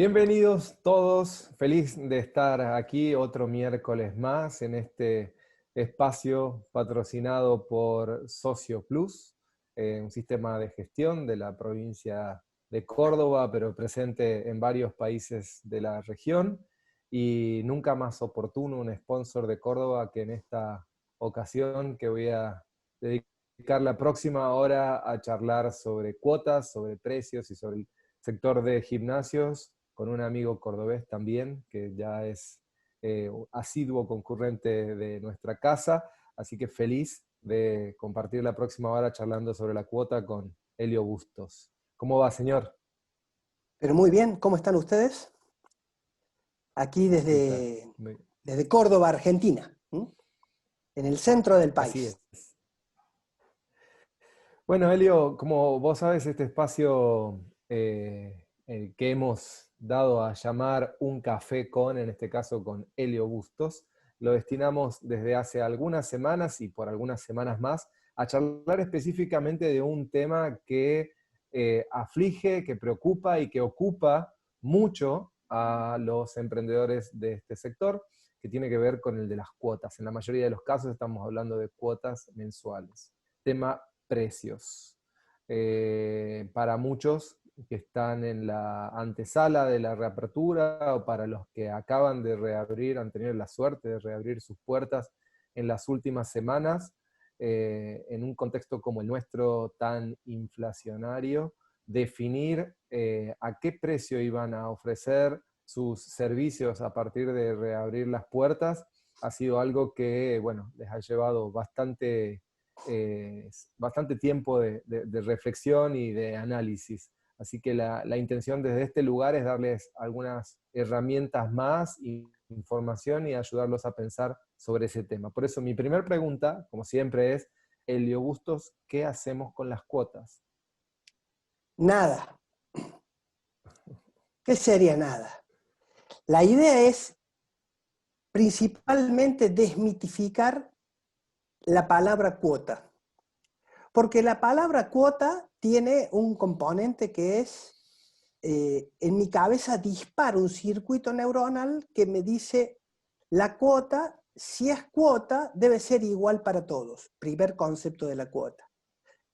Bienvenidos todos, feliz de estar aquí otro miércoles más en este espacio patrocinado por Socio Plus, un sistema de gestión de la provincia de Córdoba, pero presente en varios países de la región, y nunca más oportuno un sponsor de Córdoba que en esta ocasión, que voy a dedicar la próxima hora a charlar sobre cuotas, sobre precios y sobre el sector de gimnasios, con un amigo cordobés también, que ya es asiduo concurrente de nuestra casa, así que feliz de compartir la próxima hora charlando sobre la cuota con Elio Bustos. ¿Cómo va, señor? Pero muy bien, ¿cómo están ustedes? Aquí ¿Qué tal? desde Córdoba, Argentina, en el centro del Así país. es. Bueno, Elio, como vos sabes, este espacio el que hemos dado a llamar Un Café con, en este caso con Elio Bustos, lo destinamos desde hace algunas semanas y por algunas semanas más a charlar específicamente de un tema que aflige, que preocupa y que ocupa mucho a los emprendedores de este sector, que tiene que ver con el de las cuotas. En la mayoría de los casos estamos hablando de cuotas mensuales. Tema precios. Para muchos que están en la antesala de la reapertura o para los que acaban de reabrir, han tenido la suerte de reabrir sus puertas en las últimas semanas, en un contexto como el nuestro tan inflacionario, definir a qué precio iban a ofrecer sus servicios a partir de reabrir las puertas ha sido algo que, bueno, les ha llevado bastante tiempo de reflexión y de análisis. Así que la intención desde este lugar es darles algunas herramientas más, información y ayudarlos a pensar sobre ese tema. Por eso mi primera pregunta, como siempre, es, Elio Bustos, ¿qué hacemos con las cuotas? Nada. ¿Qué sería nada? La idea es principalmente desmitificar la palabra cuota, porque la palabra cuota tiene un componente que es, en mi cabeza dispara un circuito neuronal que me dice, la cuota, si es cuota, debe ser igual para todos. Primer concepto de la cuota.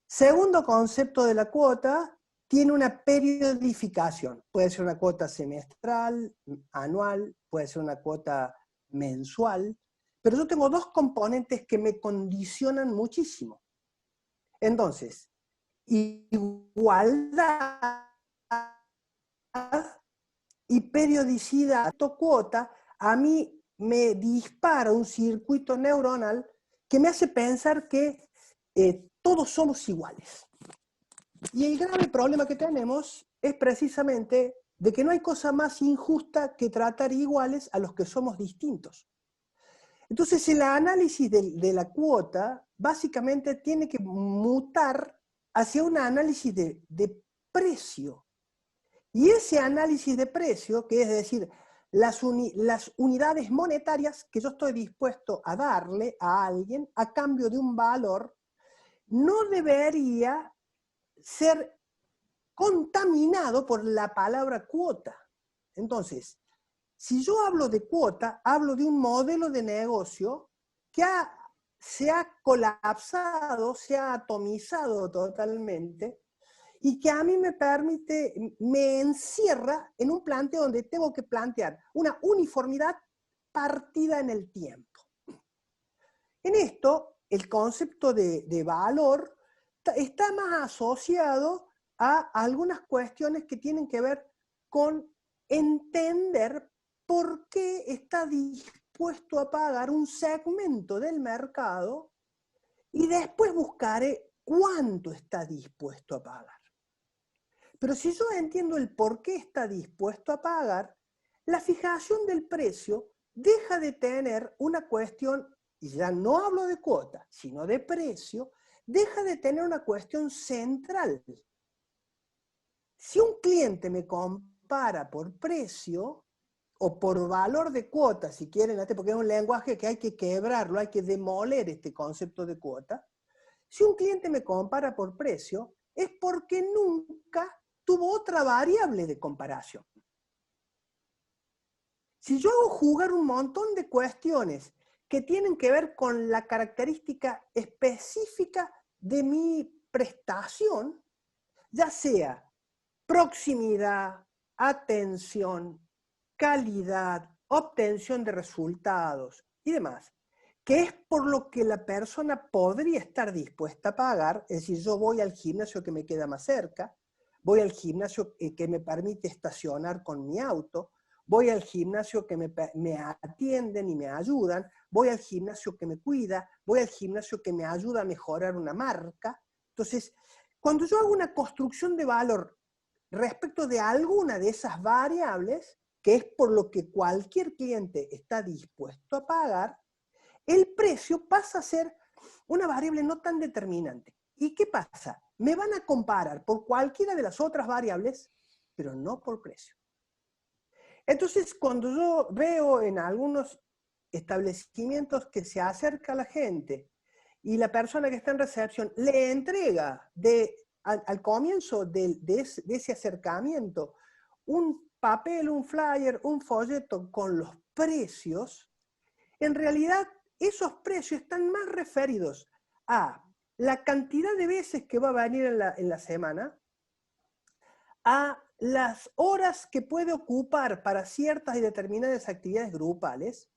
Segundo concepto de la cuota, tiene una periodificación. Puede ser una cuota semestral, anual, puede ser una cuota mensual, pero yo tengo dos componentes que me condicionan muchísimo. Entonces, igualdad y periodicidad, cuota, a mí me dispara un circuito neuronal que me hace pensar que todos somos iguales. Y el grave problema que tenemos es precisamente de que no hay cosa más injusta que tratar iguales a los que somos distintos. Entonces el análisis de la cuota básicamente tiene que mutar hacia un análisis de precio. Y ese análisis de precio, que es decir, las unidades monetarias que yo estoy dispuesto a darle a alguien a cambio de un valor, no debería ser contaminado por la palabra cuota. Entonces, si yo hablo de cuota, hablo de un modelo de negocio que se ha colapsado, se ha atomizado totalmente, y que a mí me permite, me encierra en un planteo donde tengo que plantear una uniformidad partida en el tiempo. En esto, el concepto de valor está más asociado a algunas cuestiones que tienen que ver con entender por qué está dispuesto a pagar un segmento del mercado y después buscaré cuánto está dispuesto a pagar. Pero si yo entiendo el por qué está dispuesto a pagar, la fijación del precio deja de tener una cuestión, y ya no hablo de cuota, sino de precio, deja de tener una cuestión central. Si un cliente me compara por precio o por valor de cuota, si quieren, porque es un lenguaje que hay que quebrarlo, hay que demoler este concepto de cuota. Si un cliente me compara por precio, es porque nunca tuvo otra variable de comparación. Si yo hago jugar un montón de cuestiones que tienen que ver con la característica específica de mi prestación, ya sea proximidad, atención, calidad, obtención de resultados y demás, que es por lo que la persona podría estar dispuesta a pagar, es decir, yo voy al gimnasio que me queda más cerca, voy al gimnasio que me permite estacionar con mi auto, voy al gimnasio que me atienden y me ayudan, voy al gimnasio que me cuida, voy al gimnasio que me ayuda a mejorar una marca. Entonces, cuando yo hago una construcción de valor respecto de alguna de esas variables, que es por lo que cualquier cliente está dispuesto a pagar, el precio pasa a ser una variable no tan determinante. ¿Y qué pasa? Me van a comparar por cualquiera de las otras variables, pero no por precio. Entonces, cuando yo veo en algunos establecimientos que se acerca a la gente y la persona que está en recepción le entrega al comienzo de ese acercamiento un papel, un flyer, un folleto con los precios, en realidad esos precios están más referidos a la cantidad de veces que va a venir en la semana, a las horas que puede ocupar para ciertas y determinadas actividades grupales,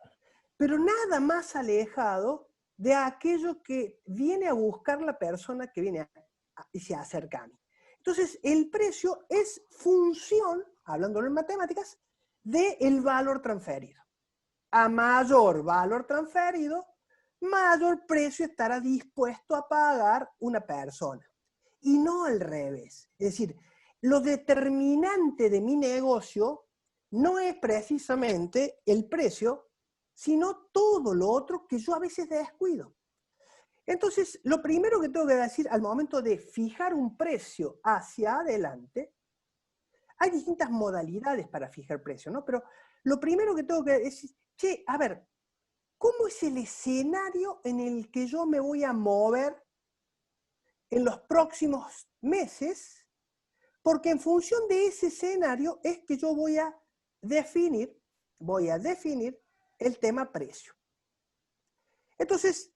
pero nada más alejado de aquello que viene a buscar la persona que viene y se acerca a mí. Entonces, el precio es función, hablándolo en matemáticas, del valor transferido. A mayor valor transferido, mayor precio estará dispuesto a pagar una persona. Y no al revés. Es decir, lo determinante de mi negocio no es precisamente el precio, sino todo lo otro que yo a veces descuido. Entonces, lo primero que tengo que decir al momento de fijar un precio hacia adelante, hay distintas modalidades para fijar precio, ¿no? Pero lo primero que tengo que decir, che, a ver, ¿cómo es el escenario en el que yo me voy a mover en los próximos meses? Porque en función de ese escenario es que yo voy a definir el tema precio. Entonces,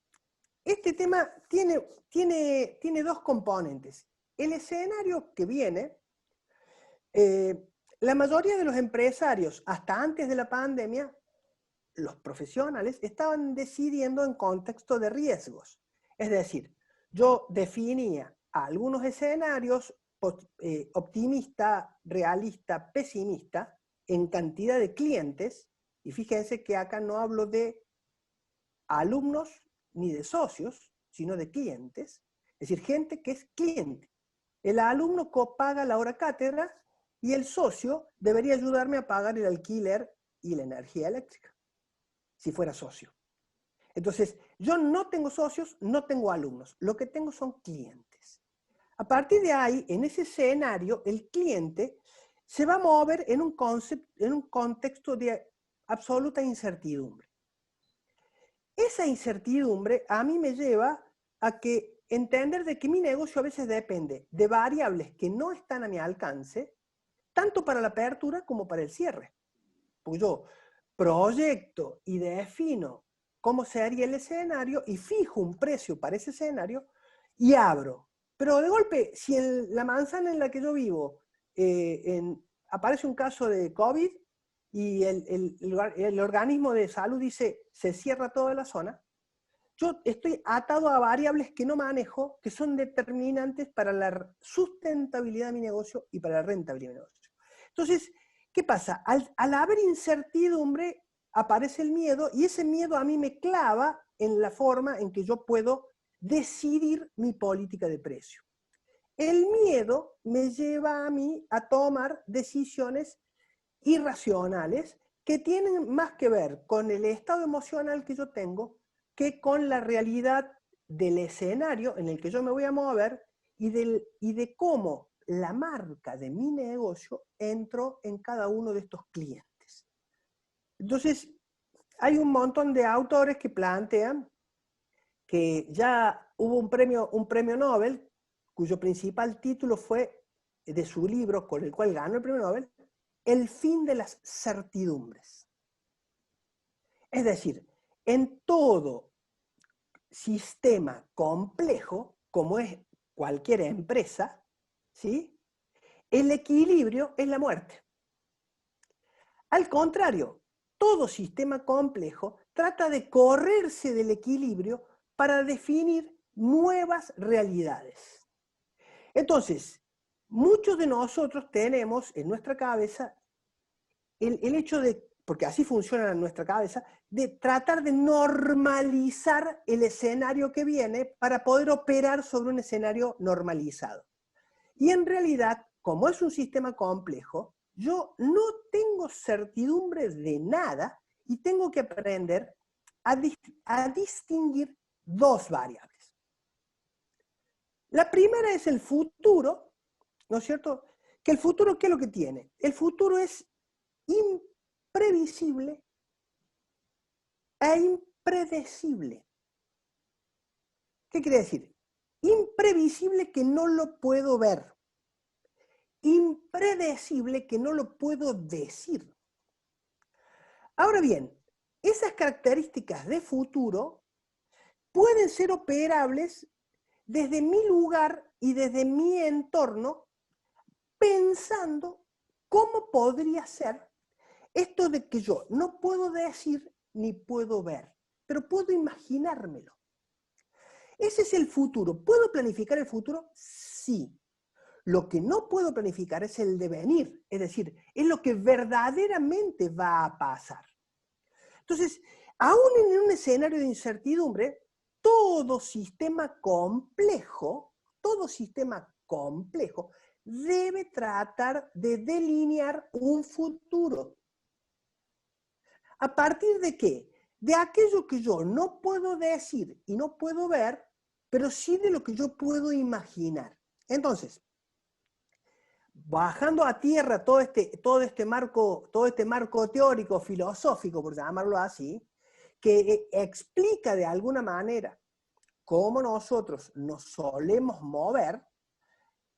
este tema tiene dos componentes. El escenario que viene, la mayoría de los empresarios, hasta antes de la pandemia, los profesionales estaban decidiendo en contexto de riesgos. Es decir, yo definía algunos escenarios optimista, realista, pesimista, en cantidad de clientes, y fíjense que acá no hablo de alumnos ni de socios, sino de clientes, es decir, gente que es cliente. El alumno paga la hora cátedra y el socio debería ayudarme a pagar el alquiler y la energía eléctrica, si fuera socio. Entonces, yo no tengo socios, no tengo alumnos, lo que tengo son clientes. A partir de ahí, en ese escenario, el cliente se va a mover en un contexto de absoluta incertidumbre. Esa incertidumbre a mí me lleva a entender de que mi negocio a veces depende de variables que no están a mi alcance, tanto para la apertura como para el cierre. Porque yo proyecto y defino cómo sería el escenario y fijo un precio para ese escenario y abro. Pero de golpe, si en la manzana en la que yo vivo aparece un caso de COVID y el organismo de salud dice se cierra toda la zona, yo estoy atado a variables que no manejo, que son determinantes para la sustentabilidad de mi negocio y para la rentabilidad de mi negocio. Entonces, ¿qué pasa? Al haber incertidumbre, aparece el miedo y ese miedo a mí me clava en la forma en que yo puedo decidir mi política de precio. El miedo me lleva a mí a tomar decisiones irracionales que tienen más que ver con el estado emocional que yo tengo que con la realidad del escenario en el que yo me voy a mover y de cómo la marca de mi negocio entró en cada uno de estos clientes. Entonces, hay un montón de autores que plantean que ya hubo un premio Nobel, cuyo principal título fue de su libro con el cual ganó el premio Nobel, El fin de las certidumbres. Es decir, en todo sistema complejo, como es cualquier empresa, ¿sí? El equilibrio es la muerte. Al contrario, todo sistema complejo trata de correrse del equilibrio para definir nuevas realidades. Entonces, muchos de nosotros tenemos en nuestra cabeza el hecho de, porque así funciona en nuestra cabeza, de tratar de normalizar el escenario que viene para poder operar sobre un escenario normalizado. Y en realidad, como es un sistema complejo, yo no tengo certidumbre de nada y tengo que aprender a distinguir dos variables. La primera es el futuro, ¿no es cierto? Que el futuro, ¿qué es lo que tiene? El futuro es imprevisible e impredecible. ¿Qué quiere decir? Imprevisible que no lo puedo ver. Impredecible que no lo puedo decir. Ahora bien, esas características de futuro pueden ser operables desde mi lugar y desde mi entorno, pensando cómo podría ser esto de que yo no puedo decir ni puedo ver, pero puedo imaginármelo. Ese es el futuro. ¿Puedo planificar el futuro? Sí. Lo que no puedo planificar es el devenir, es decir, es lo que verdaderamente va a pasar. Entonces, aún en un escenario de incertidumbre, todo sistema complejo debe tratar de delinear un futuro. ¿A partir de qué? De aquello que yo no puedo decir y no puedo ver, pero sí de lo que yo puedo imaginar. Entonces, bajando a tierra todo este marco teórico, filosófico, por llamarlo así, que explica de alguna manera cómo nosotros nos solemos mover,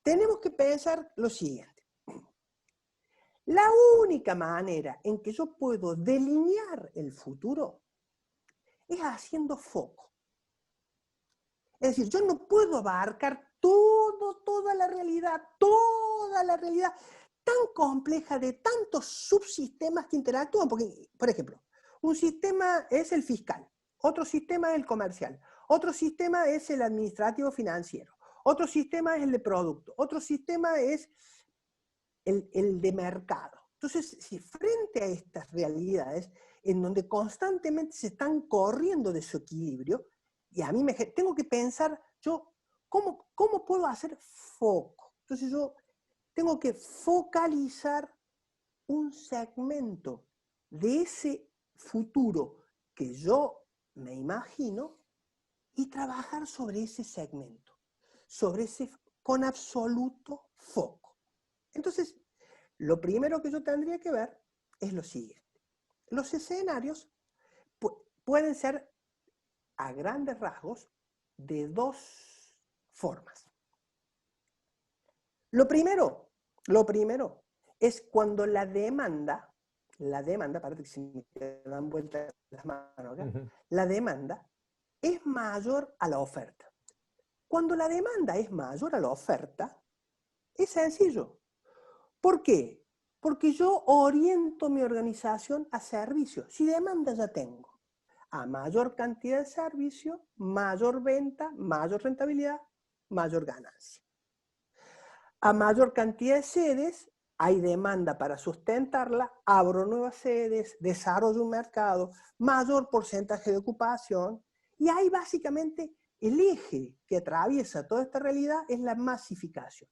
tenemos que pensar lo siguiente. La única manera en que yo puedo delinear el futuro es haciendo foco. Es decir, yo no puedo abarcar toda la realidad tan compleja de tantos subsistemas que interactúan. Porque, por ejemplo, un sistema es el fiscal, otro sistema es el comercial, otro sistema es el administrativo financiero, otro sistema es el de producto, otro sistema es el de mercado. Entonces, si frente a estas realidades, en donde constantemente se están corriendo de su equilibrio, y a mí tengo que pensar, yo, ¿cómo puedo hacer foco? Entonces yo tengo que focalizar un segmento de ese futuro que yo me imagino y trabajar sobre ese segmento, con absoluto foco. Entonces, lo primero que yo tendría que ver es lo siguiente. Los escenarios pueden ser a grandes rasgos de dos formas. Lo primero es cuando la demanda, parece que se me dan vueltas las manos acá, la demanda es mayor a la oferta. Cuando la demanda es mayor a la oferta, es sencillo. ¿Por qué? Porque yo oriento mi organización a servicio. Si demanda ya tengo. A mayor cantidad de servicio, mayor venta, mayor rentabilidad, mayor ganancia. A mayor cantidad de sedes, hay demanda para sustentarla, abro nuevas sedes, desarrollo un mercado, mayor porcentaje de ocupación, y ahí básicamente el eje que atraviesa toda esta realidad es la masificación.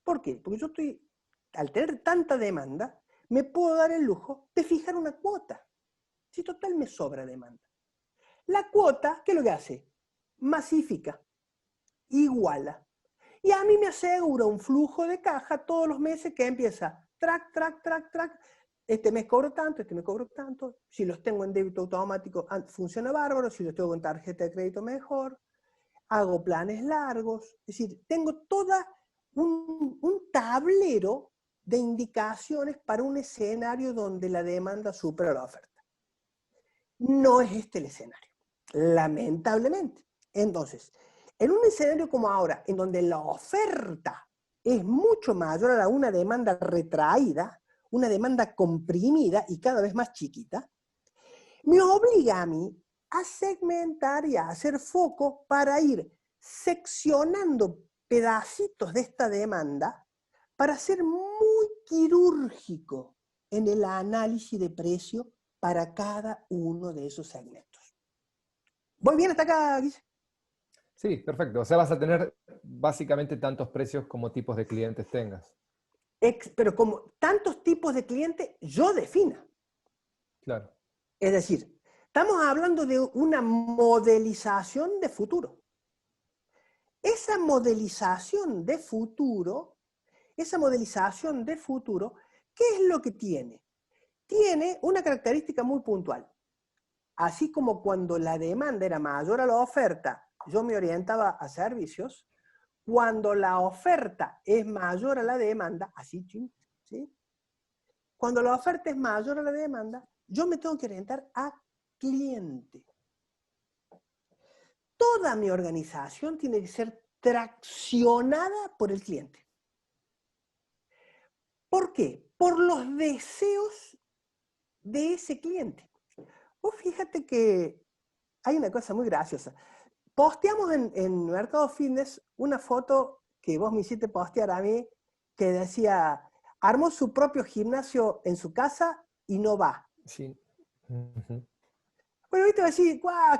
¿Por qué? Porque yo al tener tanta demanda, me puedo dar el lujo de fijar una cuota. Si total me sobra demanda. La cuota, ¿qué es lo que hace? Masifica, iguala. Y a mí me asegura un flujo de caja todos los meses que empieza track. Este mes cobro tanto, este mes cobro tanto. Si los tengo en débito automático, funciona bárbaro. Si los tengo en tarjeta de crédito, mejor. Hago planes largos. Es decir, tengo toda un tablero de indicaciones para un escenario donde la demanda supera la oferta. No es este el escenario, lamentablemente. Entonces, en un escenario como ahora, en donde la oferta es mucho mayor a una demanda retraída, una demanda comprimida y cada vez más chiquita, me obliga a mí a segmentar y a hacer foco para ir seccionando pedacitos de esta demanda para ser muy quirúrgico en el análisis de precio para cada uno de esos segmentos. ¿Voy bien hasta acá, Guille? Sí, perfecto. O sea, vas a tener básicamente tantos precios como tipos de clientes tengas. Pero como tantos tipos de clientes yo defina. Claro. Es decir, estamos hablando de una modelización de futuro. Esa modelización de futuro, ¿qué es lo que tiene? Tiene una característica muy puntual. Así como cuando la demanda era mayor a la oferta, yo me orientaba a servicios, cuando la oferta es mayor a la demanda, así, ¿sí? Cuando la oferta es mayor a la demanda, yo me tengo que orientar a cliente. Toda mi organización tiene que ser traccionada por el cliente. ¿Por qué? Por los deseos de ese cliente. Vos fíjate que hay una cosa muy graciosa. Posteamos en Mercado Fitness una foto que vos me hiciste postear a mí que decía, armó su propio gimnasio en su casa y no va. Sí. Ujú. Bueno, ahorita voy a decir, ¡guau!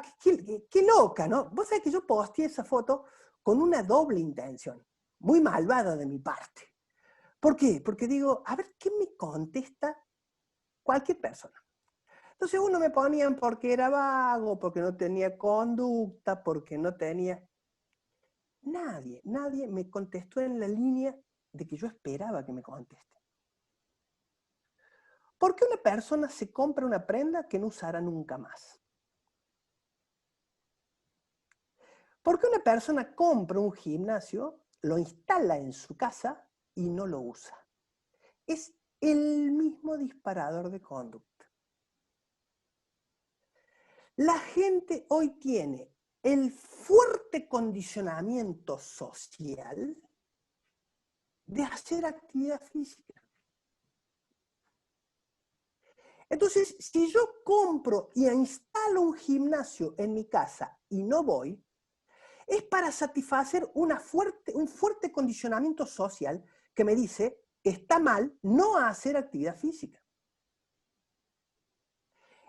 Qué loca, ¿no? Vos sabés que yo posteé esa foto con una doble intención, muy malvada de mi parte. ¿Por qué? Porque digo, a ver, ¿qué me contesta cualquier persona? Entonces uno me ponían porque era vago, porque no tenía conducta, porque no tenía... Nadie me contestó en la línea de que yo esperaba que me conteste. ¿Por qué una persona se compra una prenda que no usará nunca más? ¿Por qué una persona compra un gimnasio, lo instala en su casa y no lo usa? Es el mismo disparador de conducta. La gente hoy tiene el fuerte condicionamiento social de hacer actividad física. Entonces, si yo compro y instalo un gimnasio en mi casa y no voy, es para satisfacer un fuerte condicionamiento social que me dice, está mal no hacer actividad física.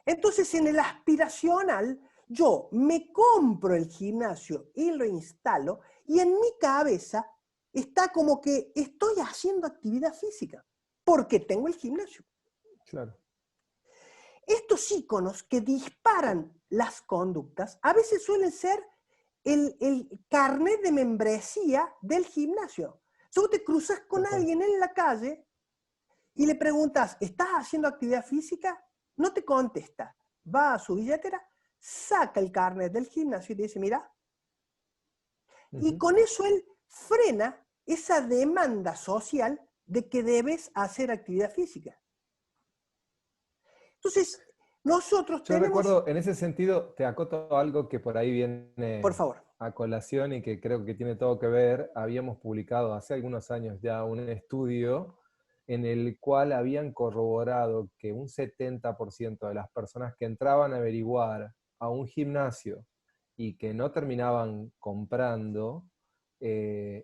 Entonces, en el aspiracional, yo me compro el gimnasio y lo instalo, y en mi cabeza está como que estoy haciendo actividad física, porque tengo el gimnasio. Claro. Estos íconos que disparan las conductas, a veces suelen ser el carnet de membresía del gimnasio. Si vos te cruzas con alguien en la calle y le preguntas, ¿estás haciendo actividad física? No te contesta. Va a su billetera, saca el carnet del gimnasio y te dice, mira. Y con eso él frena esa demanda social de que debes hacer actividad física. Entonces, nosotros Yo tenemos... recuerdo, en ese sentido, te acoto algo que por ahí Por viene favor. a colación y que creo que tiene todo que ver. Habíamos publicado hace algunos años ya un estudio en el cual habían corroborado que un 70% de las personas que entraban a averiguar a un gimnasio y que no terminaban comprando,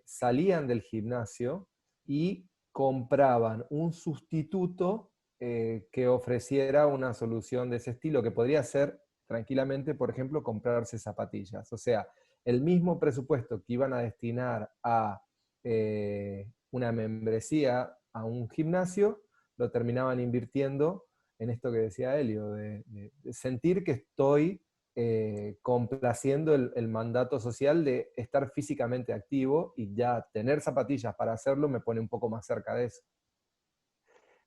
salían del gimnasio y compraban un sustituto que ofreciera una solución de ese estilo, que podría ser tranquilamente, por ejemplo, comprarse zapatillas. O sea, el mismo presupuesto que iban a destinar a una membresía a un gimnasio, lo terminaban invirtiendo en esto que decía Helio, de sentir que estoy complaciendo el mandato social de estar físicamente activo, y ya tener zapatillas para hacerlo me pone un poco más cerca de eso.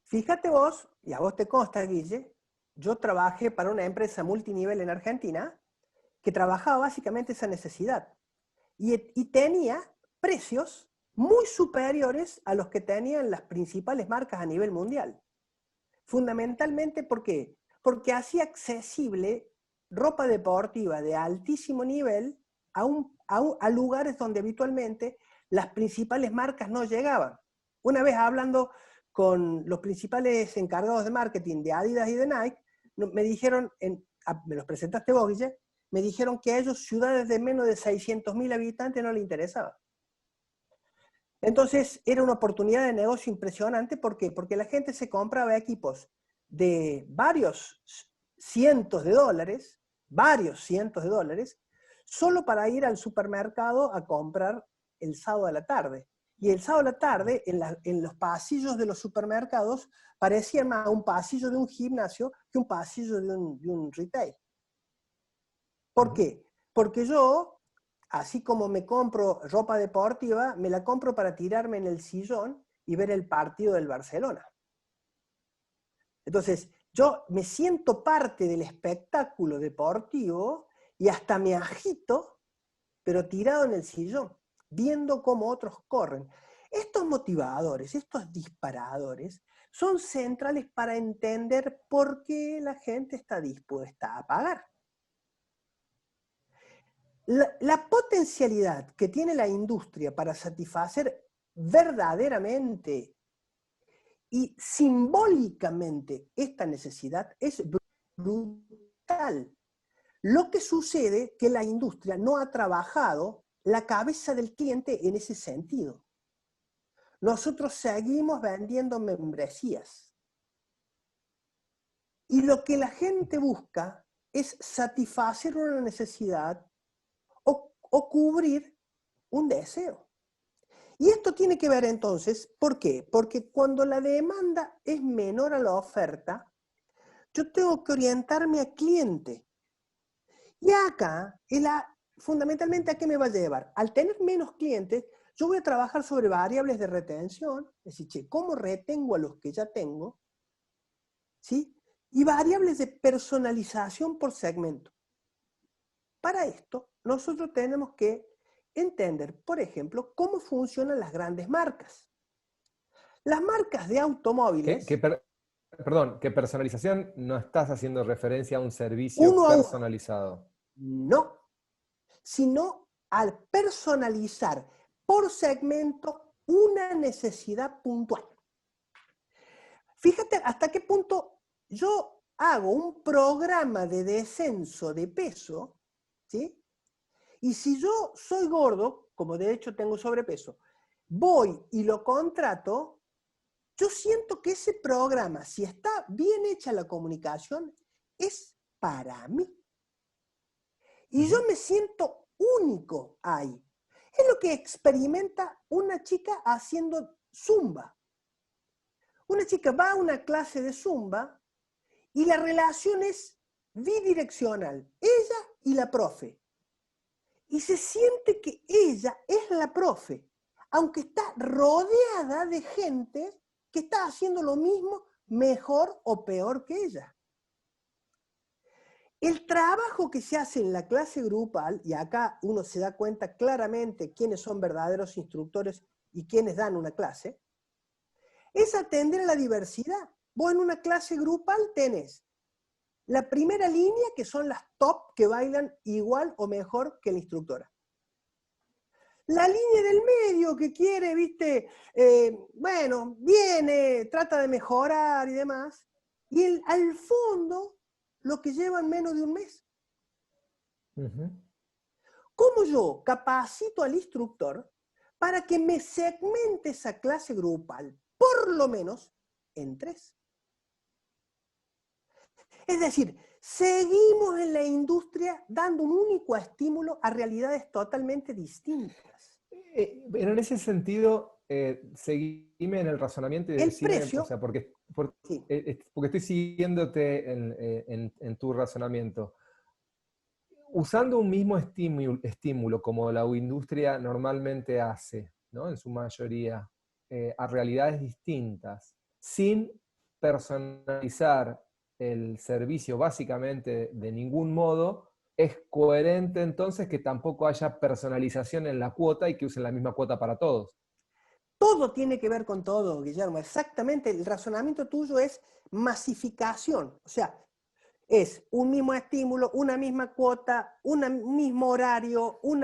Fíjate vos, y a vos te consta, Guille, yo trabajé para una empresa multinivel en Argentina que trabajaba básicamente esa necesidad y tenía precios muy superiores a los que tenían las principales marcas a nivel mundial. Fundamentalmente, ¿por qué? porque hacía accesible ropa deportiva de altísimo nivel a lugares donde habitualmente las principales marcas no llegaban. Una vez hablando con los principales encargados de marketing de Adidas y de Nike, me dijeron, me los presentaste vos, Guille, me dijeron que a ellos ciudades de menos de 600.000 habitantes no les interesaba. Entonces era una oportunidad de negocio impresionante. ¿Por qué? Porque la gente se compraba equipos de varios cientos de dólares, solo para ir al supermercado a comprar el sábado a la tarde. Y el sábado a la tarde, en los pasillos de los supermercados, parecía más un pasillo de un gimnasio que un pasillo de un retail. ¿Por qué? Porque yo, así como me compro ropa deportiva, me la compro para tirarme en el sillón y ver el partido del Barcelona. Entonces, yo me siento parte del espectáculo deportivo y hasta me agito, pero tirado en el sillón, viendo cómo otros corren. Estos motivadores, estos disparadores, son centrales para entender por qué la gente está dispuesta a pagar. La potencialidad que tiene la industria para satisfacer verdaderamente y simbólicamente esta necesidad es brutal. Lo que sucede es que la industria no ha trabajado la cabeza del cliente en ese sentido. Nosotros seguimos vendiendo membresías. Y lo que la gente busca es satisfacer una necesidad o cubrir un deseo. Y esto tiene que ver entonces, ¿por qué? Porque cuando la demanda es menor a la oferta, yo tengo que orientarme al cliente. Y acá, fundamentalmente, ¿a qué me va a llevar? Al tener menos clientes, yo voy a trabajar sobre variables de retención, es decir, ¿cómo retengo a los que ya tengo? ¿Sí? Y variables de personalización por segmento. Para esto, nosotros tenemos que entender, por ejemplo, cómo funcionan las grandes marcas. Las marcas de automóviles... Perdón, que personalización no estás haciendo referencia a un servicio uno personalizado. No, sino al personalizar por segmento una necesidad puntual. Fíjate hasta qué punto yo hago un programa de descenso de peso, ¿sí? Y si yo soy gordo, como de hecho tengo sobrepeso, voy y lo contrato, yo siento que ese programa, si está bien hecha la comunicación, es para mí. Y yo me siento único ahí. Es lo que experimenta una chica haciendo zumba. Una chica va a una clase de zumba y la relación es bidireccional, ella y la profe. Y se siente que ella es la profe, aunque está rodeada de gente que está haciendo lo mismo, mejor o peor que ella. El trabajo que se hace en la clase grupal, y acá uno se da cuenta claramente quiénes son verdaderos instructores y quiénes dan una clase, es atender a la diversidad. Vos en una clase grupal tenés la primera línea, que son las top, que bailan igual o mejor que la instructora. La línea del medio, que quiere, viste, bueno, viene, trata de mejorar y demás. Y al fondo, lo que llevan menos de un mes. ¿Cómo yo capacito al instructor para que me segmente esa clase grupal, por lo menos, en 3? Es decir, seguimos en la industria dando un único estímulo a realidades totalmente distintas. En ese sentido, seguime en el razonamiento y decime, el precio, o sea, porque sí. Estoy siguiéndote en tu razonamiento. Usando un mismo estímulo como la industria normalmente hace, ¿no? En su mayoría, a realidades distintas, sin personalizar el servicio básicamente de ningún modo, es coherente entonces que tampoco haya personalización en la cuota y que usen la misma cuota para todos. Todo tiene que ver con todo, Guillermo. Exactamente, el razonamiento tuyo es masificación. O sea, Es un mismo estímulo, una misma cuota, un mismo horario, un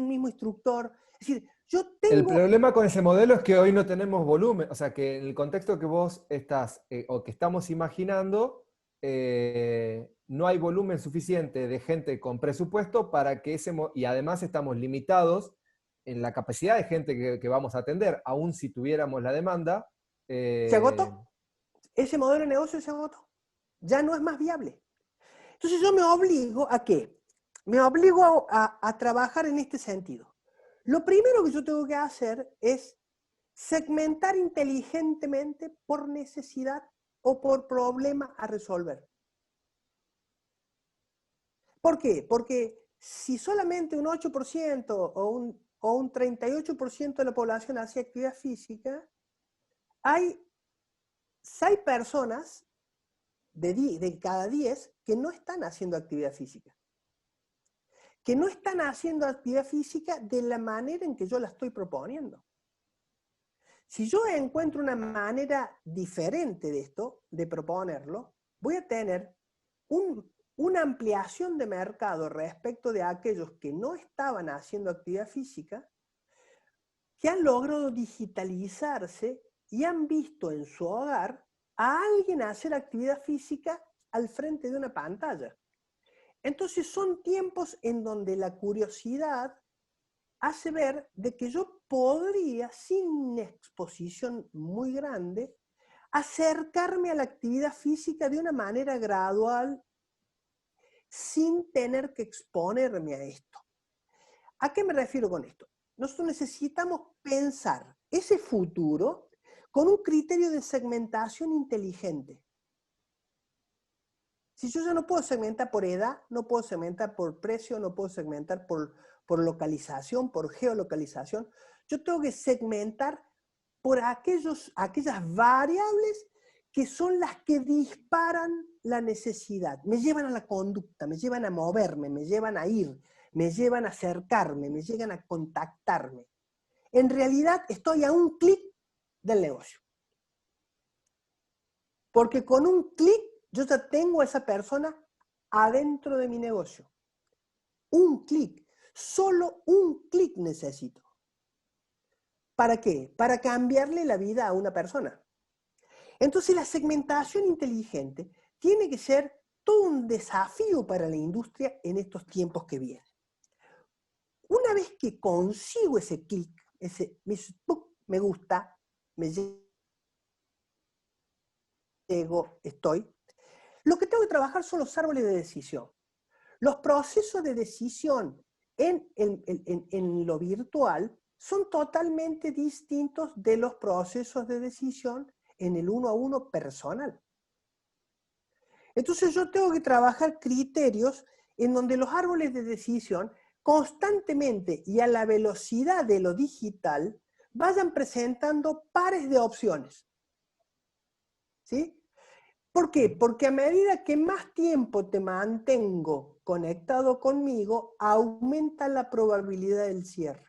mismo instructor. Es decir, yo El tengo... problema con ese modelo es que hoy no tenemos volumen, o sea que en el contexto que vos estás o que estamos imaginando, no hay volumen suficiente de gente con presupuesto para que y además estamos limitados en la capacidad de gente que vamos a atender, aun si tuviéramos la demanda. Se eh, agotó. Ese modelo de negocio se agotó. Ya no es más viable. Entonces yo me obligo a qué? Me obligo a trabajar en este sentido. Lo primero que yo tengo que hacer es segmentar inteligentemente por necesidad o por problema a resolver. ¿Por qué? Porque si solamente un 8% o un 38% de la población hace actividad física, hay 6 personas de cada 10 que no están haciendo actividad física. Que no están haciendo actividad física de la manera en que yo la estoy proponiendo. Si yo encuentro una manera diferente de esto, de proponerlo, voy a tener una ampliación de mercado respecto de aquellos que no estaban haciendo actividad física, que han logrado digitalizarse y han visto en su hogar a alguien hacer actividad física al frente de una pantalla. Entonces son tiempos en donde la curiosidad hace ver de que yo podría, sin exposición muy grande, acercarme a la actividad física de una manera gradual sin tener que exponerme a esto. ¿A qué me refiero con esto? Nosotros necesitamos pensar ese futuro con un criterio de segmentación inteligente. Si yo ya no puedo segmentar por edad, no puedo segmentar por precio, no puedo segmentar por localización, por geolocalización, yo tengo que segmentar por aquellas variables que son las que disparan la necesidad, me llevan a la conducta, me llevan a moverme, me llevan a ir, me llevan a acercarme, me llegan a contactarme. En realidad estoy a un clic del negocio. Porque con un clic yo ya tengo a esa persona adentro de mi negocio. Un clic, solo un clic necesito. ¿Para qué? Para cambiarle la vida a una persona. Entonces la segmentación inteligente tiene que ser todo un desafío para la industria en estos tiempos que vienen. Una vez que consigo ese clic, me gusta, me llego, estoy, lo que tengo que trabajar son los árboles de decisión. Los procesos de decisión en lo virtual son totalmente distintos de los procesos de decisión en el uno a uno personal. Entonces yo tengo que trabajar criterios en donde los árboles de decisión constantemente y a la velocidad de lo digital vayan presentando pares de opciones. ¿Sí? ¿Por qué? Porque a medida que más tiempo te mantengo conectado conmigo, aumenta la probabilidad del cierre.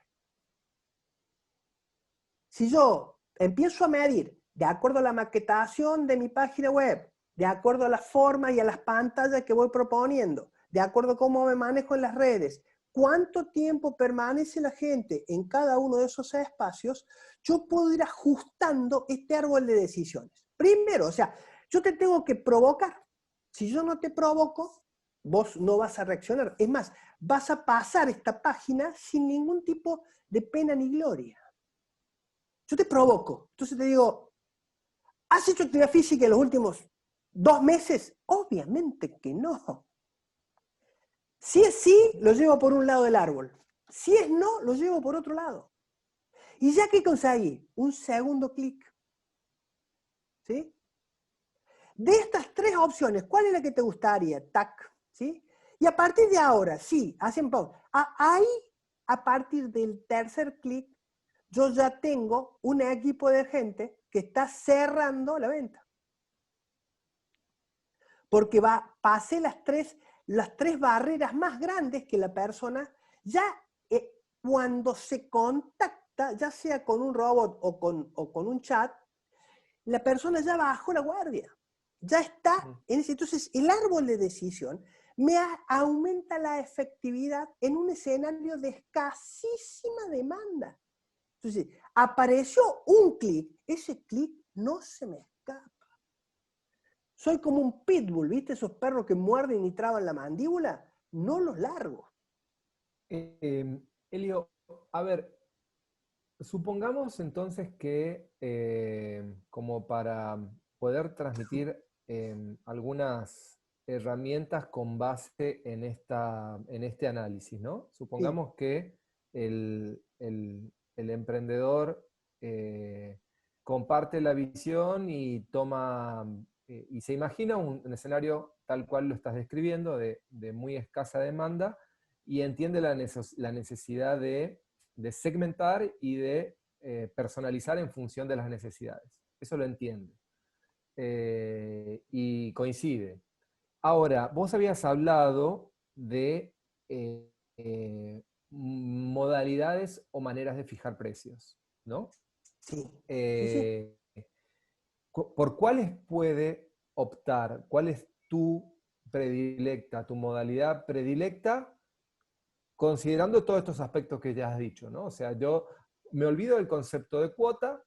Si yo empiezo a medir, de acuerdo a la maquetación de mi página web, de acuerdo a la forma y a las pantallas que voy proponiendo, de acuerdo a cómo me manejo en las redes, cuánto tiempo permanece la gente en cada uno de esos espacios, yo puedo ir ajustando este árbol de decisiones. Primero, o sea, yo te tengo que provocar. Si yo no te provoco, vos no vas a reaccionar. Es más, vas a pasar esta página sin ningún tipo de pena ni gloria. Yo te provoco. Entonces te digo, ¿has hecho actividad física en los últimos 2 meses? Obviamente que no. Si es sí, lo llevo por un lado del árbol. Si es no, lo llevo por otro lado. Y ya que conseguí un segundo clic, ¿sí? De estas 3 opciones, ¿cuál es la que te gustaría? Tac, ¿sí? Y a partir de ahora, sí, hacen pausa. Ahí, a partir del tercer clic, yo ya tengo un equipo de gente que está cerrando la venta. Porque pasé las tres barreras más grandes que la persona ya cuando se contacta, ya sea con un robot o con un chat, la persona ya bajó la guardia. ya está en ese. Entonces, el árbol de decisión aumenta la efectividad en un escenario de escasísima demanda. Entonces, apareció un clic, ese clic no se me escapa. Soy como un pitbull, ¿viste? Esos perros que muerden y traban la mandíbula, no los largo. Elio, a ver, supongamos entonces que como para poder transmitir algunas herramientas con base en este análisis, ¿no? Sí, Supongamos que el emprendedor comparte la visión y toma y se imagina un escenario tal cual lo estás describiendo, de muy escasa demanda, y entiende la necesidad de segmentar y de personalizar en función de las necesidades. Eso lo entiende. Y coincide. Ahora, vos habías hablado de modalidades o maneras de fijar precios, ¿no? sí, sí, sí. Eh, ¿Por cuáles puede optar? ¿Cuál es tu predilecta, tu modalidad predilecta, considerando todos estos aspectos que ya has dicho, ¿no? O sea, yo me olvido del concepto de cuota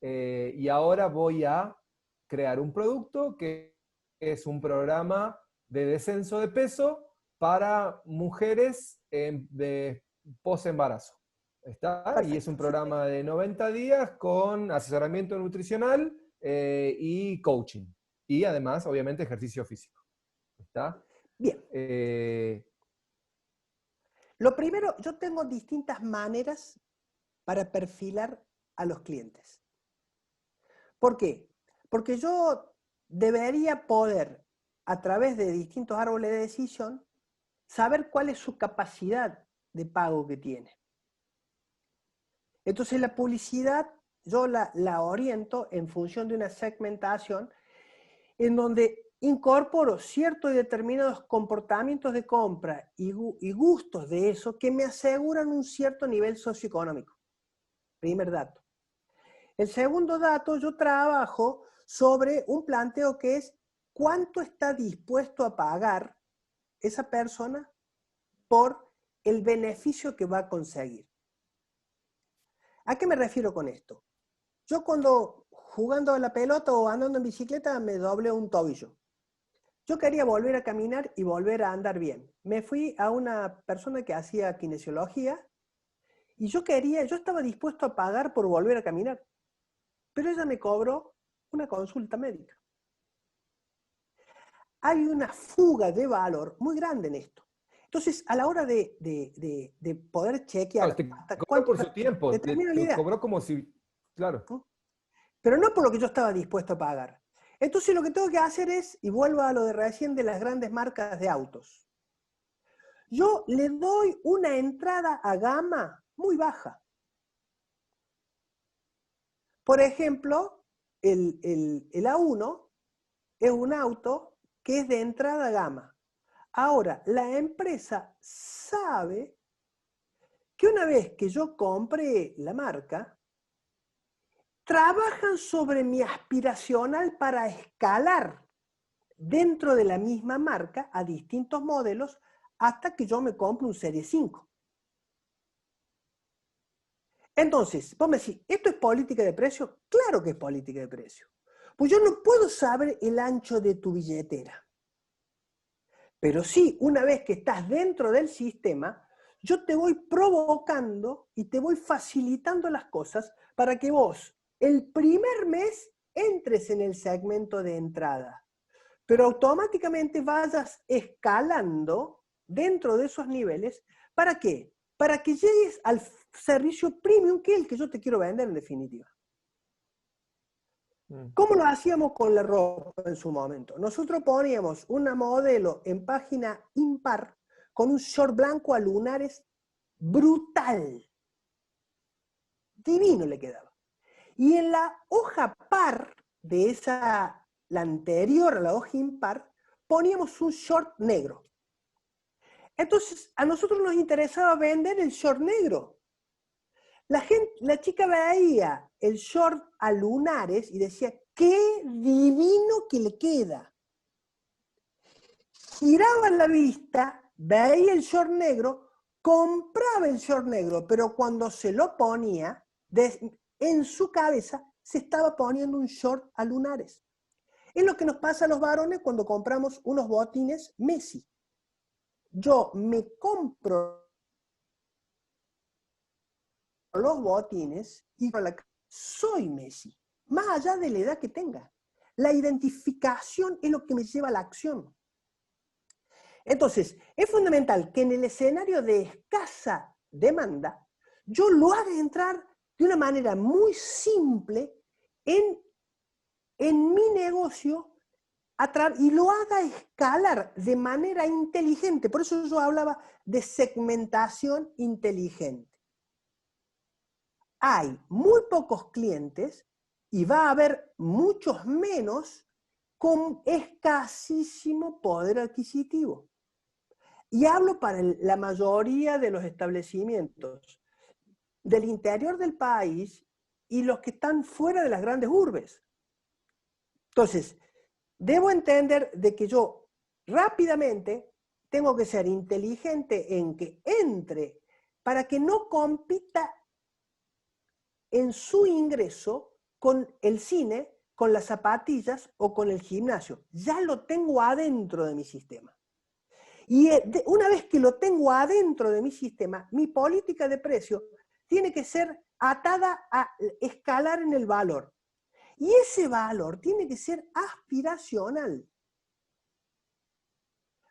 y ahora voy a crear un producto que es un programa de descenso de peso para mujeres de posembarazo. ¿Está? Y es un Perfecto. Sí. programa de 90 días con asesoramiento nutricional y coaching. Y además, obviamente, ejercicio físico. ¿Está? Bien. Eh, Lo primero, yo tengo distintas maneras para perfilar a los clientes. ¿Por qué? Porque yo debería poder, a través de distintos árboles de decisión, saber cuál es su capacidad de pago que tiene. Entonces la publicidad yo la oriento en función de una segmentación en donde incorporo ciertos y determinados comportamientos de compra y gustos de eso que me aseguran un cierto nivel socioeconómico. Primer dato. El segundo dato, yo trabajo sobre un planteo que es cuánto está dispuesto a pagar esa persona por el beneficio que va a conseguir. ¿A qué me refiero con esto? Yo cuando jugando a la pelota o andando en bicicleta me doblé un tobillo. Yo quería volver a caminar y volver a andar bien. Me fui a una persona que hacía kinesiología y yo estaba dispuesto a pagar por volver a caminar, pero ella me cobró una consulta médica. Hay una fuga de valor muy grande en esto. Entonces, a la hora de poder claro, chequear te hasta cobró cuánto, por su tiempo, determino la te idea, cobró como si, claro. ¿no? Pero no por lo que yo estaba dispuesto a pagar. Entonces lo que tengo que hacer es, y vuelvo a lo de recién de las grandes marcas de autos, yo le doy una entrada a gama muy baja. Por ejemplo, el A1 es un auto que es de entrada a gama. Ahora, la empresa sabe que una vez que yo compre la marca, trabajan sobre mi aspiracional para escalar dentro de la misma marca a distintos modelos hasta que yo me compre un Serie 5. Entonces, vos me decís, ¿esto es política de precio? Claro que es política de precio. Pues yo no puedo saber el ancho de tu billetera. Pero sí, una vez que estás dentro del sistema, yo te voy provocando y te voy facilitando las cosas para que vos el primer mes entres en el segmento de entrada, pero automáticamente vayas escalando dentro de esos niveles. ¿Para qué? Para que llegues al servicio premium que es el que yo te quiero vender en definitiva. ¿Cómo lo hacíamos con la ropa en su momento? Nosotros poníamos una modelo en página impar con un short blanco a lunares brutal. Divino le quedaba. Y en la hoja par de esa, la anterior a la hoja impar, poníamos un short negro. Entonces, a nosotros nos interesaba vender el short negro. La chica veía el short a lunares y decía, qué divino que le queda. Giraba la vista, veía el short negro, compraba el short negro, pero cuando se lo ponía, en su cabeza se estaba poniendo un short a lunares. Es lo que nos pasa a los varones cuando compramos unos botines Messi. Yo me compro los botines y soy Messi, más allá de la edad que tenga. La identificación es lo que me lleva a la acción. Entonces, es fundamental que en el escenario de escasa demanda, yo lo haga entrar de una manera muy simple en mi negocio y lo haga escalar de manera inteligente. Por eso yo hablaba de segmentación inteligente. Hay muy pocos clientes y va a haber muchos menos con escasísimo poder adquisitivo. Y hablo para la mayoría de los establecimientos del interior del país y los que están fuera de las grandes urbes. Entonces, debo entender de que yo rápidamente tengo que ser inteligente en que entre para que no compita en su ingreso con el cine, con las zapatillas o con el gimnasio. Ya lo tengo adentro de mi sistema. Y una vez que lo tengo adentro de mi sistema, mi política de precio tiene que ser atada a escalar en el valor. Y ese valor tiene que ser aspiracional.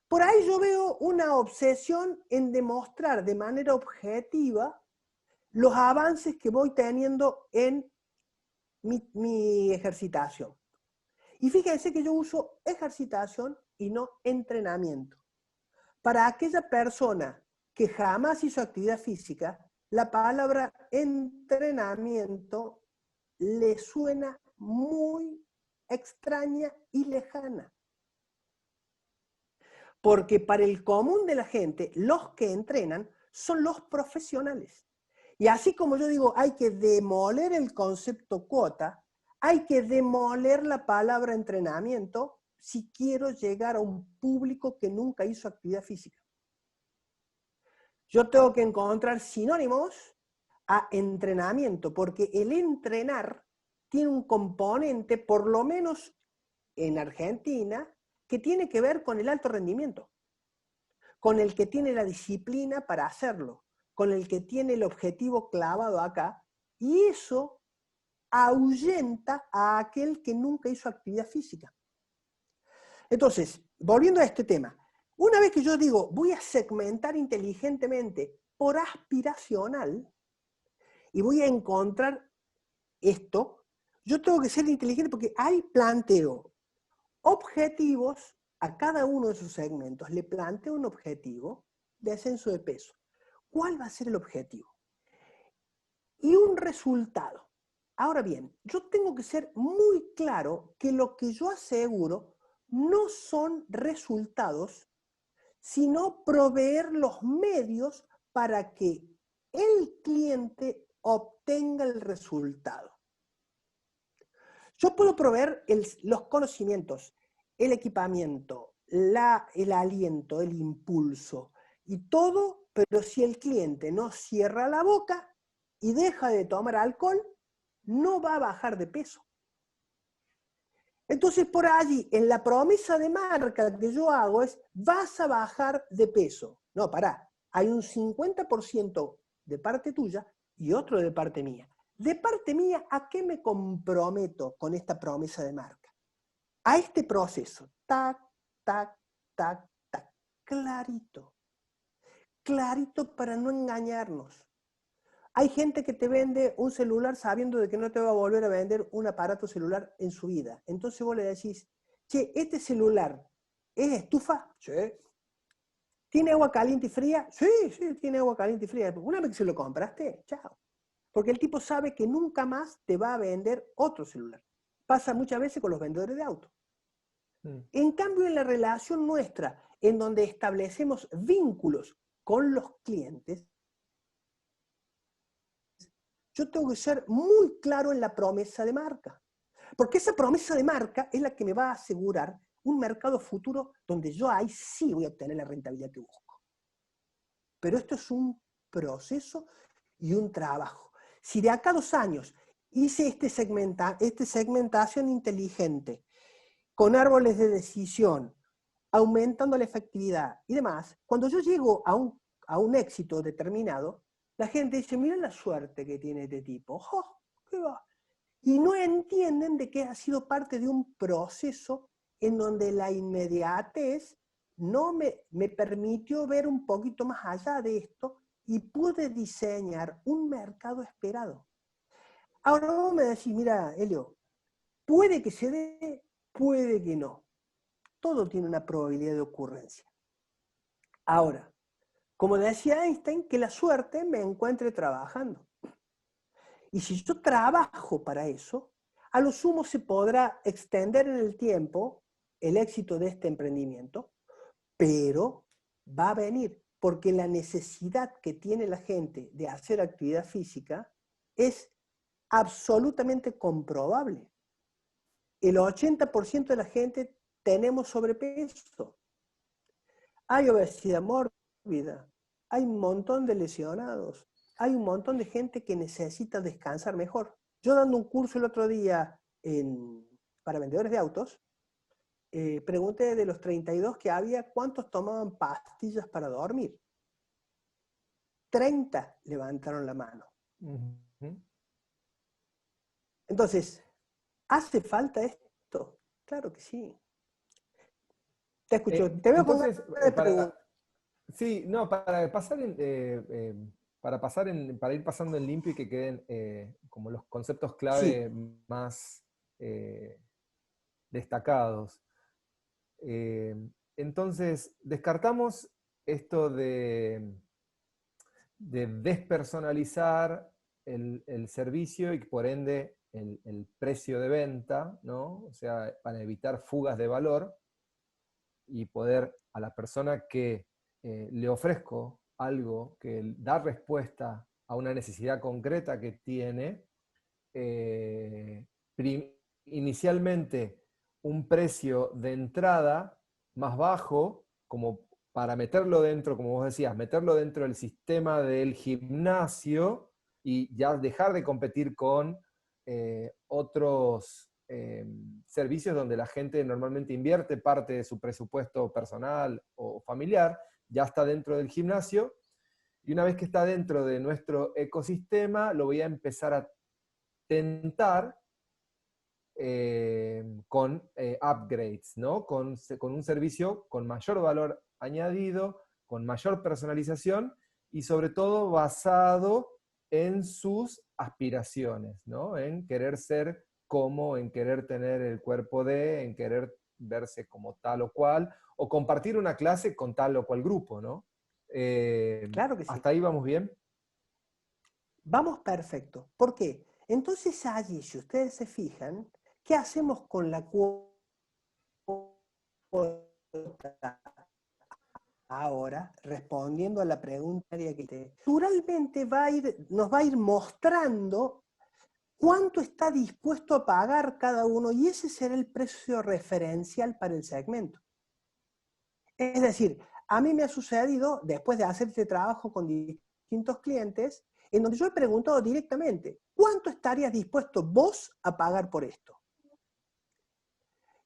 Por ahí yo veo una obsesión en demostrar de manera objetiva los avances que voy teniendo en mi ejercitación. Y fíjense que yo uso ejercitación y no entrenamiento. Para aquella persona que jamás hizo actividad física, la palabra entrenamiento le suena muy extraña y lejana. Porque para el común de la gente, los que entrenan son los profesionales. Y así como yo digo, hay que demoler el concepto cuota, hay que demoler la palabra entrenamiento si quiero llegar a un público que nunca hizo actividad física. Yo tengo que encontrar sinónimos a entrenamiento, porque el entrenar tiene un componente, por lo menos en Argentina, que tiene que ver con el alto rendimiento, con el que tiene la disciplina para hacerlo, con el que tiene el objetivo clavado acá, y eso ahuyenta a aquel que nunca hizo actividad física. Entonces, volviendo a este tema, una vez que yo digo, voy a segmentar inteligentemente por aspiracional, y voy a encontrar esto, yo tengo que ser inteligente porque ahí planteo objetivos a cada uno de esos segmentos. Le planteo un objetivo de ascenso de peso. ¿Cuál va a ser el objetivo? Y un resultado. Ahora bien, yo tengo que ser muy claro que lo que yo aseguro no son resultados, sino proveer los medios para que el cliente obtenga el resultado. Yo puedo proveer los conocimientos, el equipamiento, el aliento, el impulso y todo, pero si el cliente no cierra la boca y deja de tomar alcohol, no va a bajar de peso. Entonces, por allí, en la promesa de marca que yo hago es, vas a bajar de peso. No, pará, hay un 50% de parte tuya y otro de parte mía. De parte mía, ¿a qué me comprometo con esta promesa de marca? A este proceso, tac, tac, tac, tac, clarito. Clarito para no engañarnos. Hay gente que te vende un celular sabiendo de que no te va a volver a vender un aparato celular en su vida. Entonces vos le decís, che, ¿este celular es estufa? Sí. ¿Tiene agua caliente y fría? Sí, sí, tiene agua caliente y fría. Una vez que se lo compraste, chao. Porque el tipo sabe que nunca más te va a vender otro celular. Pasa muchas veces con los vendedores de autos. En cambio, en la relación nuestra, en donde establecemos vínculos con los clientes, yo tengo que ser muy claro en la promesa de marca. Porque esa promesa de marca es la que me va a asegurar un mercado futuro donde yo ahí sí voy a obtener la rentabilidad que busco. Pero esto es un proceso y un trabajo. Si de acá a 2 años hice esta segmentación inteligente, con árboles de decisión, aumentando la efectividad y demás, cuando yo llego a un éxito determinado, la gente dice, mira la suerte que tiene este tipo. ¡Oh, qué va! Y no entienden de que ha sido parte de un proceso en donde la inmediatez no me permitió ver un poquito más allá de esto y pude diseñar un mercado esperado. Ahora vos me decís, mira, Helio, puede que se dé, puede que no. Todo tiene una probabilidad de ocurrencia. Ahora, como decía Einstein, que la suerte me encuentre trabajando. Y si yo trabajo para eso, a lo sumo se podrá extender en el tiempo el éxito de este emprendimiento, pero va a venir, porque la necesidad que tiene la gente de hacer actividad física es absolutamente comprobable. El 80% de la gente tenemos sobrepeso. Hay obesidad mórbida, hay un montón de lesionados, hay un montón de gente que necesita descansar mejor. Yo dando un curso el otro día para vendedores de autos, pregunté de los 32 que había, ¿cuántos tomaban pastillas para dormir? 30 levantaron la mano. Entonces, ¿hace falta esto? Claro que sí. Te escucho. Te veo con ganas de preguntar. Sí, no, para pasar para ir pasando en limpio y que queden como los conceptos clave más destacados. Entonces, descartamos esto de despersonalizar el servicio y por ende el precio de venta, ¿no? O sea, para evitar fugas de valor y poder a la persona que le ofrezco algo que da respuesta a una necesidad concreta que tiene, inicialmente un precio de entrada más bajo, como para meterlo dentro, como vos decías, meterlo dentro del sistema del gimnasio y ya dejar de competir con otros servicios donde la gente normalmente invierte parte de su presupuesto personal o familiar, ya está dentro del gimnasio, y una vez que está dentro de nuestro ecosistema, lo voy a empezar a tentar con upgrades, ¿no? Con un servicio con mayor valor añadido, con mayor personalización y sobre todo basado en sus aspiraciones, ¿no? En querer ser como, en querer tener el cuerpo de, en querer verse como tal o cual, o compartir una clase con tal o cual grupo, ¿no? Claro que sí. ¿Hasta ahí vamos bien? Vamos perfecto. ¿Por qué? Entonces allí, si ustedes se fijan, ¿qué hacemos con la cuota ahora? Respondiendo a la pregunta que te... Naturalmente nos va a ir mostrando cuánto está dispuesto a pagar cada uno y ese será el precio referencial para el segmento. Es decir, a mí me ha sucedido, después de hacer este trabajo con distintos clientes, en donde yo he preguntado directamente, ¿cuánto estarías dispuesto vos a pagar por esto?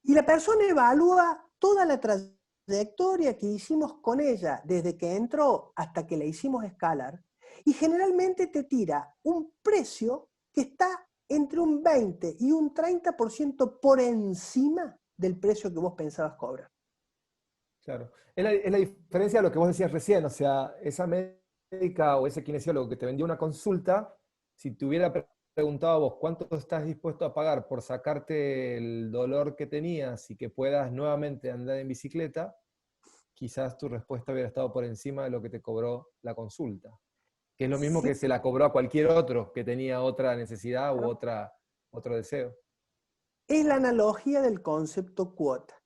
Y la persona evalúa toda la trayectoria que hicimos con ella, desde que entró hasta que la hicimos escalar, y generalmente te tira un precio que está entre un 20 y un 30% por encima del precio que vos pensabas cobrar. Claro. Es la diferencia de lo que vos decías recién, o sea, esa médica o ese kinesiólogo que te vendió una consulta, si te hubiera preguntado a vos cuánto estás dispuesto a pagar por sacarte el dolor que tenías y que puedas nuevamente andar en bicicleta, quizás tu respuesta hubiera estado por encima de lo que te cobró la consulta. Que es lo mismo que se la cobró a cualquier otro que tenía otra necesidad u otro deseo. Es la analogía del concepto cuota.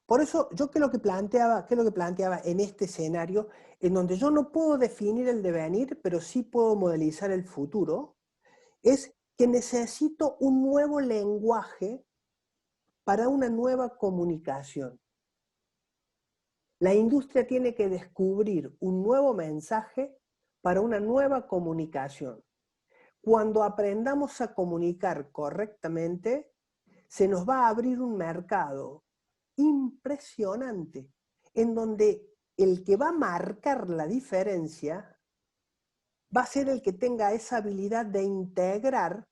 Por eso, yo qué es lo que planteaba en este escenario, en donde yo no puedo definir el devenir, pero sí puedo modelizar el futuro. es que necesito un nuevo lenguaje para una nueva comunicación. La industria tiene que descubrir un nuevo mensaje para una nueva comunicación. Cuando aprendamos a comunicar correctamente, se nos va a abrir un mercado impresionante, en donde el que va a marcar la diferencia va a ser el que tenga esa habilidad de integrar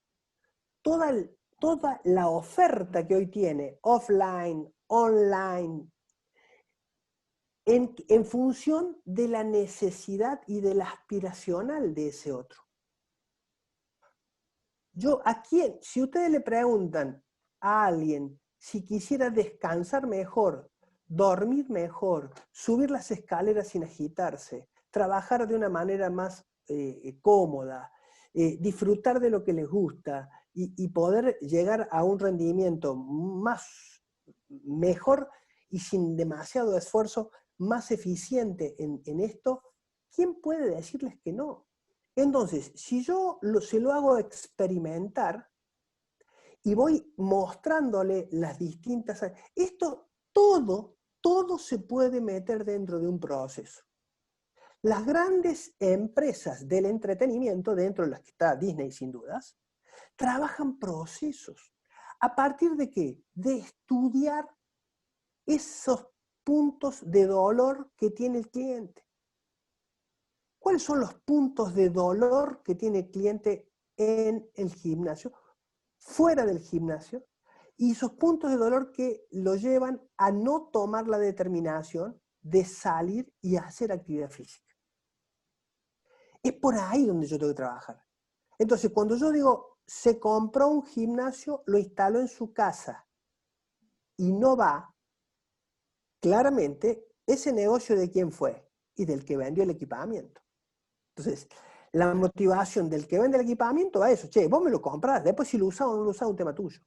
toda la oferta que hoy tiene, offline, online, en función de la necesidad y de la aspiracional de ese otro. Si ustedes le preguntan a alguien si quisiera descansar mejor, dormir mejor, subir las escaleras sin agitarse, trabajar de una manera más cómoda, disfrutar de lo que les gusta y poder llegar a un rendimiento mejor y sin demasiado esfuerzo, más eficiente en esto, ¿quién puede decirles que no? Entonces, si yo se lo hago experimentar y voy mostrándole las distintas... Esto todo se puede meter dentro de un proceso. Las grandes empresas del entretenimiento, dentro de las que está Disney sin dudas, trabajan procesos. ¿A partir de qué? De estudiar esos puntos de dolor que tiene el cliente. ¿Cuáles son los puntos de dolor que tiene el cliente en el gimnasio, fuera del gimnasio? Y esos puntos de dolor que lo llevan a no tomar la determinación de salir y hacer actividad física. Es por ahí donde yo tengo que trabajar. Entonces, cuando yo digo, se compró un gimnasio, lo instaló en su casa y no va, claramente, ese negocio de quién fue y del que vendió el equipamiento. Entonces, la motivación del que vende el equipamiento va a eso. Che, vos me lo compras, después si lo usás o no lo usás es un tema tuyo.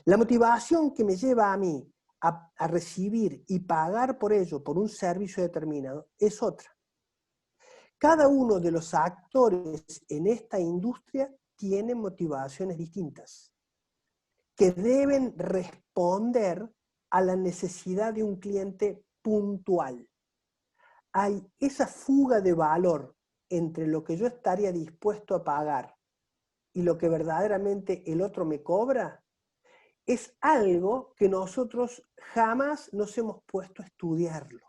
La motivación que me lleva a mí a recibir y pagar por ello, por un servicio determinado, es otra. Cada uno de los actores en esta industria tiene motivaciones distintas, que deben responder a la necesidad de un cliente puntual. Hay esa fuga de valor entre lo que yo estaría dispuesto a pagar y lo que verdaderamente el otro me cobra, es algo que nosotros jamás nos hemos puesto a estudiarlo.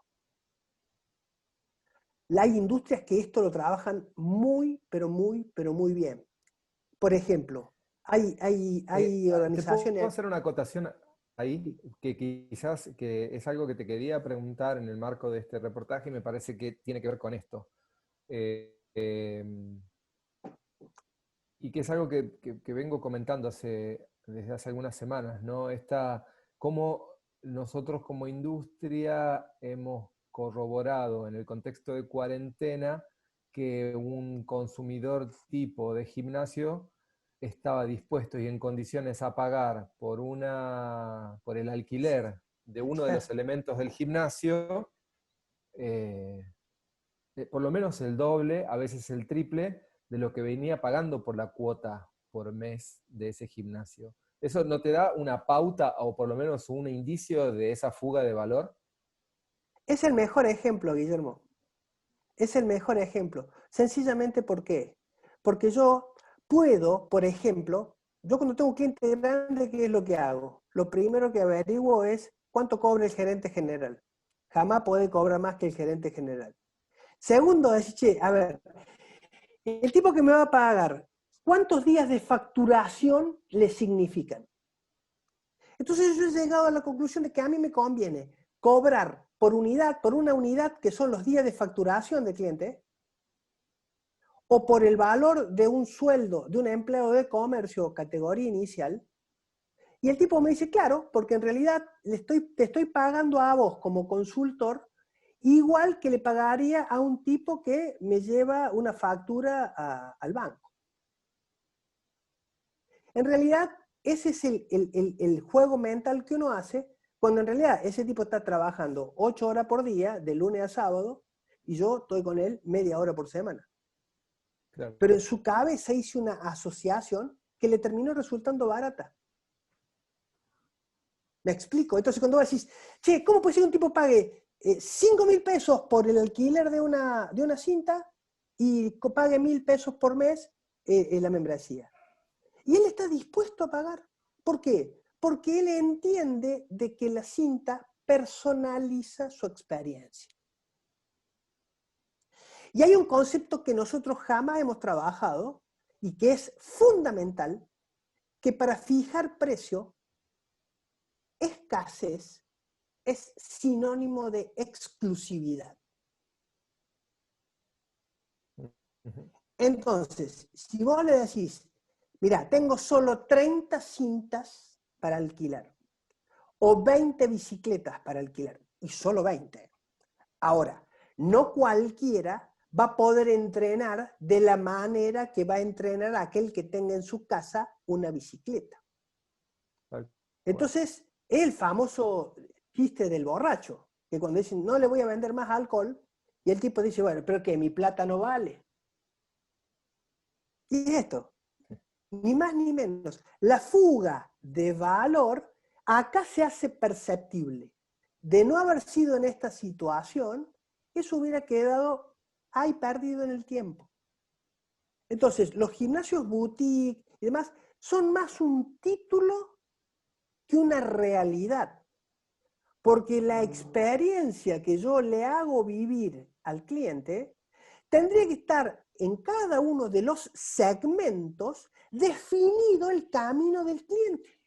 Hay industrias que esto lo trabajan pero muy bien. Por ejemplo, hay organizaciones... ¿Te puedo hacer una acotación ahí? Que quizás que es algo que te quería preguntar en el marco de este reportaje y me parece que tiene que ver con esto. Y que es algo que vengo comentando desde hace algunas semanas, ¿no? Cómo nosotros como industria hemos corroborado en el contexto de cuarentena que un consumidor tipo de gimnasio estaba dispuesto y en condiciones a pagar por el alquiler de uno de los elementos del gimnasio, por lo menos el doble, a veces el triple, de lo que venía pagando por la cuota por mes de ese gimnasio. ¿Eso no te da una pauta o por lo menos un indicio de esa fuga de valor? Es el mejor ejemplo, Guillermo. Es el mejor ejemplo. Sencillamente, ¿por qué? Porque yo puedo, por ejemplo, yo cuando tengo un cliente grande, ¿qué es lo que hago? Lo primero que averiguo es cuánto cobra el gerente general. Jamás puede cobrar más que el gerente general. Segundo, decir, che, a ver, el tipo que me va a pagar, ¿cuántos días de facturación le significan? Entonces yo he llegado a la conclusión de que a mí me conviene cobrar por una unidad que son los días de facturación del cliente, o por el valor de un sueldo de un empleado de comercio categoría inicial, y el tipo me dice, claro, porque en realidad te estoy pagando a vos como consultor igual que le pagaría a un tipo que me lleva una factura al banco. En realidad, ese es el juego mental que uno hace cuando en realidad ese tipo está trabajando 8 horas por día, de lunes a sábado, y yo estoy con él media hora por semana. Claro. Pero en su cabeza hice una asociación que le terminó resultando barata. ¿Me explico? Entonces cuando vos decís, che, ¿cómo puede ser que un tipo pague 5.000 pesos por el alquiler de una cinta y pague 1.000 pesos por mes en la membresía? Y él está dispuesto a pagar. ¿Por qué? Porque él entiende de que la cinta personaliza su experiencia. Y hay un concepto que nosotros jamás hemos trabajado y que es fundamental, que para fijar precio, escasez es sinónimo de exclusividad. Entonces, si vos le decís, mira, tengo solo 30 cintas para alquilar, o 20 bicicletas para alquilar, y solo 20. Ahora, no cualquiera va a poder entrenar de la manera que va a entrenar aquel que tenga en su casa una bicicleta. Entonces, es el famoso chiste del borracho, que cuando dicen, no le voy a vender más alcohol, y el tipo dice, bueno, pero que mi plata no vale. Y esto, ni más ni menos, la fuga de valor acá se hace perceptible. De no haber sido en esta situación, eso hubiera quedado ahí perdido en el tiempo. Entonces, los gimnasios boutique y demás son más un título que una realidad. Porque la experiencia que yo le hago vivir al cliente tendría que estar en cada uno de los segmentos definido el camino del cliente.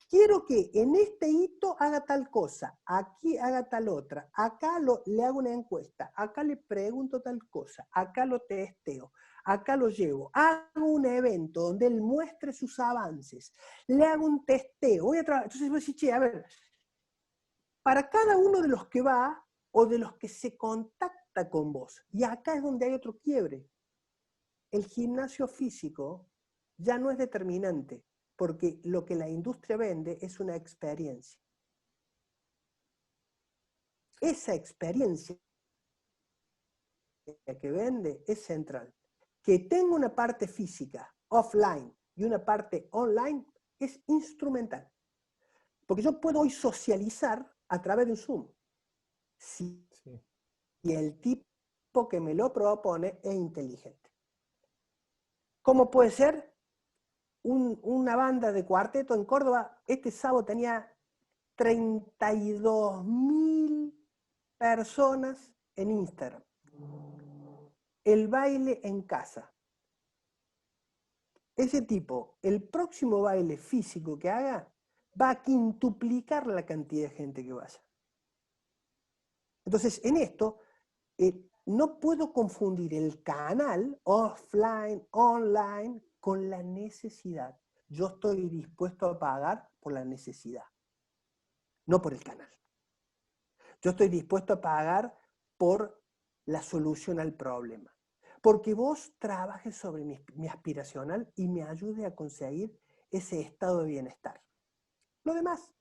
Quiero que en este hito haga tal cosa, aquí haga tal otra, acá le hago una encuesta, acá le pregunto tal cosa, acá lo testeo, acá lo llevo, hago un evento donde él muestre sus avances, le hago un testeo, voy a trabajar. Entonces voy a decir, che, a ver, para cada uno de los que va o de los que se contacta con vos, y acá es donde hay otro quiebre, el gimnasio físico ya no es determinante, porque lo que la industria vende es una experiencia. Esa experiencia que vende es central. Que tenga una parte física, offline, y una parte online, es instrumental. Porque yo puedo hoy socializar a través de un Zoom. Si el tipo que me lo propone es inteligente. ¿Cómo puede ser? Una banda de cuarteto en Córdoba, este sábado tenía 32.000 personas en Instagram. El baile en casa. Ese tipo, el próximo baile físico que haga, va a quintuplicar la cantidad de gente que vaya. Entonces, en esto, no puedo confundir el canal offline, online, con la necesidad. Yo estoy dispuesto a pagar por la necesidad, no por el canal. Yo estoy dispuesto a pagar por la solución al problema. Porque vos trabajes sobre mi aspiracional y me ayude a conseguir ese estado de bienestar. Lo demás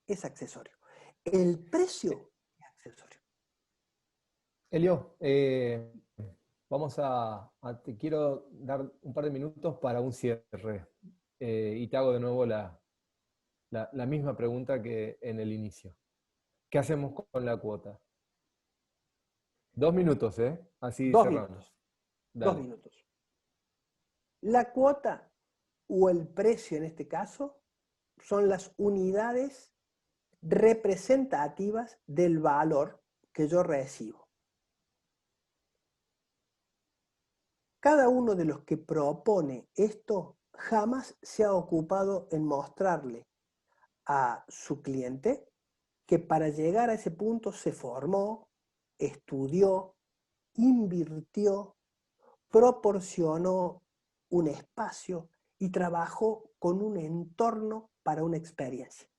es accesorio. El precio es accesorio. Elio, te quiero dar un par de minutos para un cierre. Y te hago de nuevo la misma pregunta que en el inicio. ¿Qué hacemos con la cuota? 2 minutos, ¿eh? Así 2 cerramos. minutos. Dale. 2 minutos. La cuota o el precio en este caso son las unidades representativas del valor que yo recibo. Cada uno de los que propone esto jamás se ha ocupado en mostrarle a su cliente que para llegar a ese punto se formó, estudió, invirtió, proporcionó un espacio y trabajó con un entorno para una experiencia.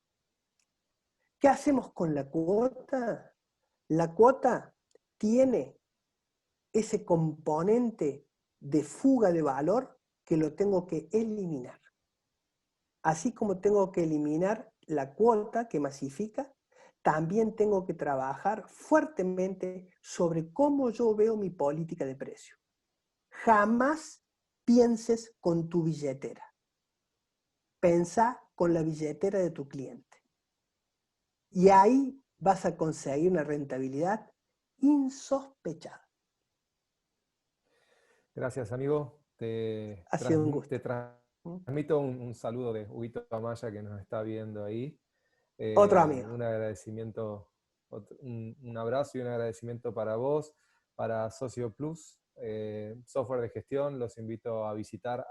¿Qué hacemos con la cuota? La cuota tiene ese componente de fuga de valor que lo tengo que eliminar. Así como tengo que eliminar la cuota que masifica, también tengo que trabajar fuertemente sobre cómo yo veo mi política de precio. jamás pienses con tu billetera. Pensá con la billetera de tu cliente. Y ahí vas a conseguir una rentabilidad insospechada. Gracias, amigo. Te, Ha sido un gusto. te transmito un saludo de Huguito Amaya que nos está viendo ahí. Otro amigo. Un agradecimiento, un abrazo y un agradecimiento para vos, para Socio Plus, software de gestión. Los invito a visitar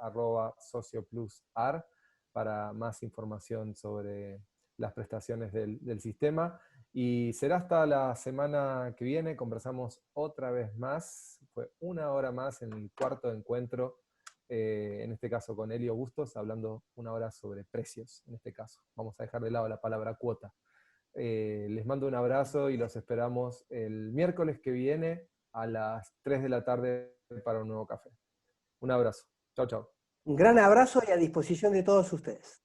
@socioplusar para más información sobre las prestaciones del sistema. Y será hasta la semana que viene, conversamos otra vez más, fue una hora más en el cuarto encuentro, en este caso con Elio Bustos, hablando una hora sobre precios, en este caso. Vamos a dejar de lado la palabra cuota. Les mando un abrazo y los esperamos el miércoles que viene a las 3 de la tarde para un nuevo café. Un abrazo. Chau, chau. Un gran abrazo y a disposición de todos ustedes.